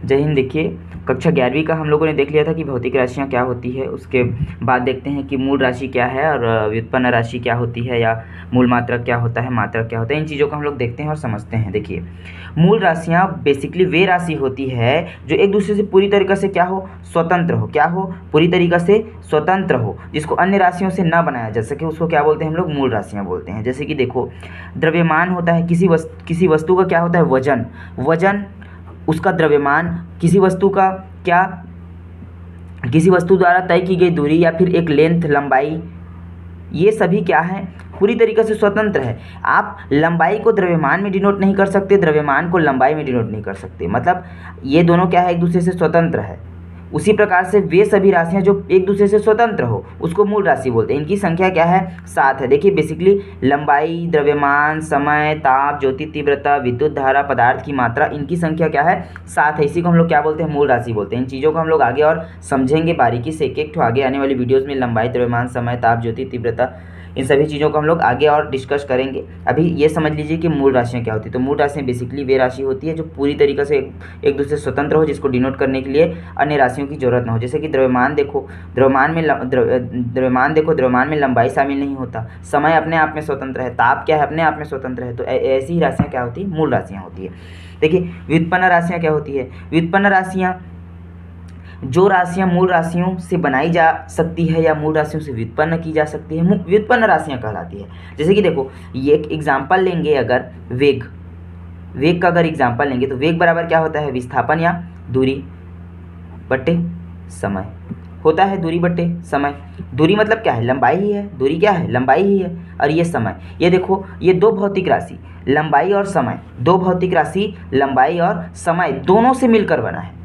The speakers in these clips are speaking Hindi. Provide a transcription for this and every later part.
जय हिंद। देखिए, कक्षा 11वीं का हम लोगों ने देख लिया था कि भौतिक राशियाँ क्या होती है। उसके बाद देखते हैं कि मूल राशि क्या है और व्युत्पन्न राशि क्या होती है, या मूल मात्रक क्या होता है, मात्रक क्या होता है। इन चीज़ों को हम लोग देखते हैं और समझते हैं। देखिए, मूल राशियाँ बेसिकली वे राशि होती है जो एक दूसरे से पूरी तरीक़े से क्या हो, स्वतंत्र हो। क्या हो, पूरी तरीक़े से स्वतंत्र हो, जिसको अन्य राशियों से ना बनाया जा सके, उसको क्या बोलते हैं हम लोग, मूल राशियाँ बोलते हैं। जैसे कि देखो, द्रव्यमान होता है किसी वस्तु का, क्या होता है, वजन। वजन, उसका द्रव्यमान, किसी वस्तु का क्या, किसी वस्तु द्वारा तय की गई दूरी या फिर एक लेंथ, लंबाई, ये सभी क्या है, पूरी तरीके से स्वतंत्र है। आप लंबाई को द्रव्यमान में डिनोट नहीं कर सकते, द्रव्यमान को लंबाई में डिनोट नहीं कर सकते। मतलब ये दोनों क्या है, एक दूसरे से स्वतंत्र है। उसी प्रकार से वे सभी राशियां जो एक दूसरे से स्वतंत्र हो, उसको मूल राशि बोलते हैं। इनकी संख्या क्या है, 7 है। देखिए, बेसिकली लंबाई, द्रव्यमान, समय, ताप, ज्योति तीव्रता, विद्युत धारा, पदार्थ की मात्रा, इनकी संख्या क्या है, 7 है। इसी को हम लोग क्या बोलते हैं, मूल राशि बोलते हैं। इन चीज़ों को हम लोग आगे और समझेंगे बारीकी से, एक एक ठो आगे आने वाली वीडियोज़ में। लंबाई, द्रव्यमान, समय, ताप, ज्योति तीव्रता, इन सभी चीज़ों को हम लोग आगे और डिस्कस करेंगे। अभी ये समझ लीजिए कि मूल राशियाँ क्या होती है। तो मूल राशियाँ बेसिकली वे राशि होती है जो पूरी तरीके से एक दूसरे से स्वतंत्र हो, जिसको डिनोट करने के लिए अन्य राशियों की जरूरत ना हो। जैसे कि द्रव्यमान देखो, द्रव्यमान में लंबाई शामिल नहीं होता। समय अपने आप में स्वतंत्र है। ताप क्या है, अपने आप में स्वतंत्र है। तो ऐसी ही राशियाँ क्या होती है, मूल राशियाँ होती है। देखिए, व्युत्पन्न राशियाँ क्या होती है। व्युत्पन्न राशियाँ, जो राशियाँ मूल राशियों से बनाई जा सकती है या मूल राशियों से व्युत्पन्न की जा सकती है, व्युत्पन्न राशियाँ कहलाती है। जैसे कि देखो, ये एक एग्जाम्पल लेंगे, अगर वेग का अगर एग्जाम्पल लेंगे तो वेग बराबर क्या होता है, विस्थापन या दूरी बट्टे समय होता है। दूरी बट्टे समय, दूरी मतलब क्या है, लंबाई ही है। दूरी क्या है, लंबाई ही है। और ये समय, ये देखो, ये दो भौतिक राशि लंबाई और समय, दो भौतिक राशि लंबाई और समय दोनों से मिलकर बना है।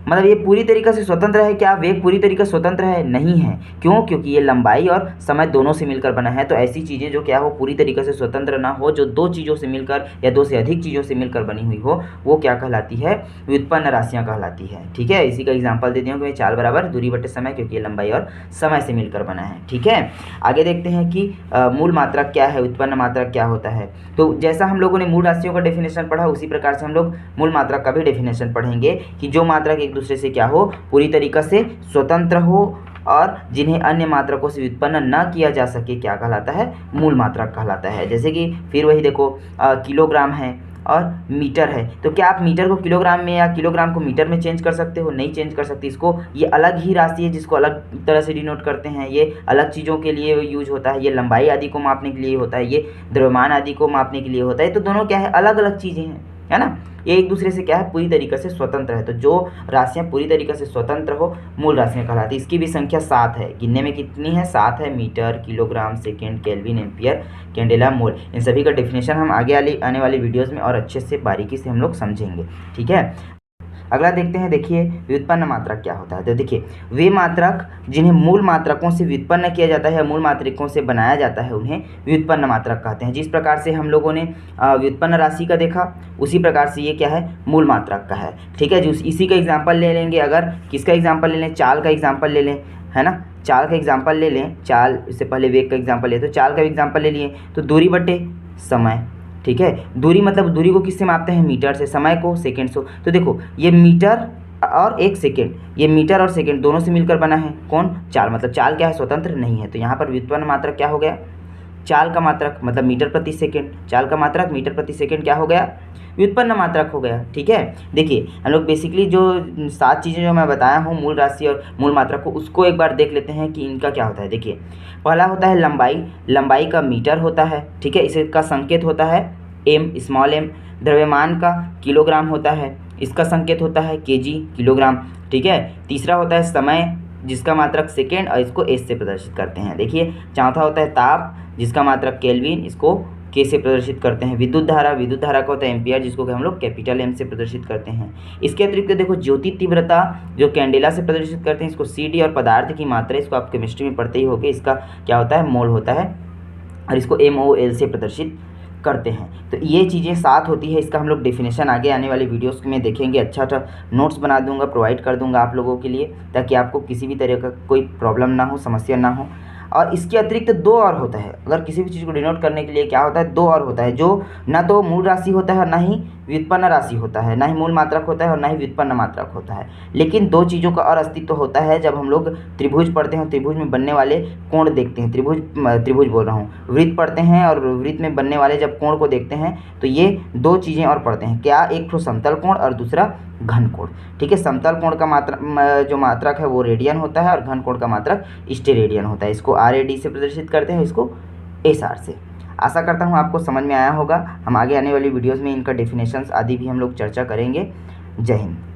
मतलब ये पूरी तरीके से स्वतंत्र है क्या, वेग पूरी तरीके से स्वतंत्र है, नहीं है। क्यों, क्योंकि ये लंबाई और समय दोनों से मिलकर बना है। तो ऐसी चीज़ें जो क्या हो, पूरी तरीके से स्वतंत्र ना हो, जो दो चीज़ों से मिलकर या दो से अधिक चीज़ों से मिलकर बनी हुई हो, वो क्या कहलाती है, व्युत्पन्न राशियाँ कहलाती है। ठीक है, इसी का एग्जाम्पल देती हूँ कि चाल बराबर दूरी बटे समय, क्योंकि ये लंबाई और समय से मिलकर बना है। ठीक है, आगे देखते हैं कि मूल मात्रक क्या है, व्युत्पन्न मात्रक क्या होता है। तो जैसा हम लोगों ने मूल राशियों का डेफिनेशन पढ़ा, उसी प्रकार से हम लोग मूल मात्रक का भी डेफिनेशन पढ़ेंगे कि जो मात्रक एक दूसरे से क्या हो, पूरी तरीक़े से स्वतंत्र हो और जिन्हें अन्य मात्रकों से व्युत्पन्न न किया जा सके, क्या कहलाता है, मूल मात्रक कहलाता है। जैसे कि फिर वही देखो, किलोग्राम है और मीटर है। तो क्या आप मीटर को किलोग्राम में या किलोग्राम को मीटर में चेंज कर सकते हो, नहीं चेंज कर सकते। इसको, ये अलग ही राशि है जिसको अलग तरह से डिनोट करते हैं। ये अलग चीज़ों के लिए यूज होता है। ये लंबाई आदि को मापने के लिए होता है, ये द्रव्यमान आदि को मापने के लिए होता है। तो दोनों क्या है, अलग अलग चीज़ें हैं, है ना। ये एक दूसरे से क्या है, पूरी तरीके से स्वतंत्र है। तो जो राशियाँ पूरी तरीके से स्वतंत्र हो, मूल राशियाँ कहलाती है। इसकी भी संख्या 7 है। गिनने में कितनी है, 7 है। Metre, kilogram, second, kelvin, ampere, candela, mole, इन सभी का डेफिनेशन हम आगे आने वाली वीडियोज़ में और अच्छे से बारीकी से हम लोग समझेंगे। ठीक है, अगला देखते हैं। देखिए, व्युत्पन्न मात्रक क्या होता है। तो देखिए, वे मात्रक जिन्हें मूल मात्रकों से व्युत्पन्न किया जाता है या मूल मात्रकों से बनाया जाता है, उन्हें व्युत्पन्न मात्रक कहते हैं। जिस प्रकार से हम लोगों ने व्युत्पन्न राशि का देखा, उसी प्रकार से ये क्या है, मूल मात्रक का है। ठीक है, जो इसी का एग्जाम्पल ले लेंगे। अगर किसका एग्जाम्पल ले लें, चाल का एग्जाम्पल ले लें, है ना। चाल का एग्जाम्पल ले लें, चाल, इससे पहले वेग का एग्जाम्पल ले, तो चाल का एग्जाम्पल ले लिए तो दूरी बटे समय। ठीक है, दूरी मतलब दूरी को किससे मापते हैं, मीटर से, समय को सेकेंड से। तो देखो, ये मीटर और एक सेकेंड, ये मीटर और सेकेंड दोनों से मिलकर बना है। कौन, चाल। मतलब चाल क्या है, स्वतंत्र नहीं है। तो यहाँ पर व्युत्पन्न मात्रक क्या हो गया, चाल का मात्रक, मतलब मीटर प्रति सेकेंड। चाल का मात्रक मीटर प्रति सेकेंड क्या हो गया, व्युत्पन्न मात्रक हो गया। ठीक है, देखिए, हम लोग बेसिकली जो 7 चीज़ें जो मैं बताया हूँ, मूल राशि और मूल मात्रक को, उसको एक बार देख लेते हैं कि इनका क्या होता है। देखिए, पहला होता है लंबाई। लंबाई का मीटर होता है। ठीक है, इसका संकेत होता है एम, स्मॉल एम। द्रव्यमान का किलोग्राम होता है, इसका संकेत होता है केजी, किलोग्राम। ठीक है, तीसरा होता है समय, जिसका मात्रक सेकेंड, और इसको एस से प्रदर्शित करते हैं। देखिए, चौथा होता है ताप, जिसका मात्रक केल्विन, इसको के से प्रदर्शित करते हैं। विद्युत धारा, विद्युत धारा का होता है एम्पियर, जिसको हम लोग कैपिटल एम से प्रदर्शित करते हैं। इसके अतिरिक्त देखो, ज्योति तीव्रता जो कैंडेला से प्रदर्शित करते हैं, इसको सी डी, और पदार्थ की मात्रा, इसको आप केमिस्ट्री में पढ़ते ही होगे, इसका क्या होता है, मोल होता है, और इसको एम ओ एल से प्रदर्शित करते हैं। तो ये चीज़ें 7 होती है। इसका हम लोग डेफिनेशन आगे आने वाली वीडियोस में देखेंगे। अच्छा नोट्स बना दूंगा, प्रोवाइड कर दूंगा आप लोगों के लिए, ताकि आपको किसी भी तरह का कोई प्रॉब्लम ना हो, समस्या ना हो। और इसके अतिरिक्त 2 और होता है। अगर किसी भी चीज़ को डिनोट करने के लिए क्या होता है, 2 और होता है, जो ना तो मूल राशि होता है और ना ही व्युत्पन्न राशि होता है, ना ही मूल मात्रक होता है और ना ही व्युत्पन्न मात्रक होता है। लेकिन दो चीज़ों का और अस्तित्व होता है जब हम लोग त्रिभुज पढ़ते हैं, त्रिभुज में बनने वाले कोण देखते हैं, त्रिभुज बोल रहा हूँ, वृत्त पढ़ते हैं और वृत्त में बनने वाले जब कोण को देखते हैं तो ये दो चीज़ें और पढ़ते हैं, क्या, एक तो समतल कोण और दूसरा घन कोण। ठीक है, समतल कोण का जो मात्रक है वो रेडियन होता है और घन कोण का मात्रक स्टेरेडियन होता है। इसको RAD से प्रदर्शित करते हैं, इसको SR से। आशा करता हूँ आपको समझ में आया होगा। हम आगे आने वाली वीडियोज़ में इनका डेफिनेशंस आदि भी हम लोग चर्चा करेंगे। जय हिंद।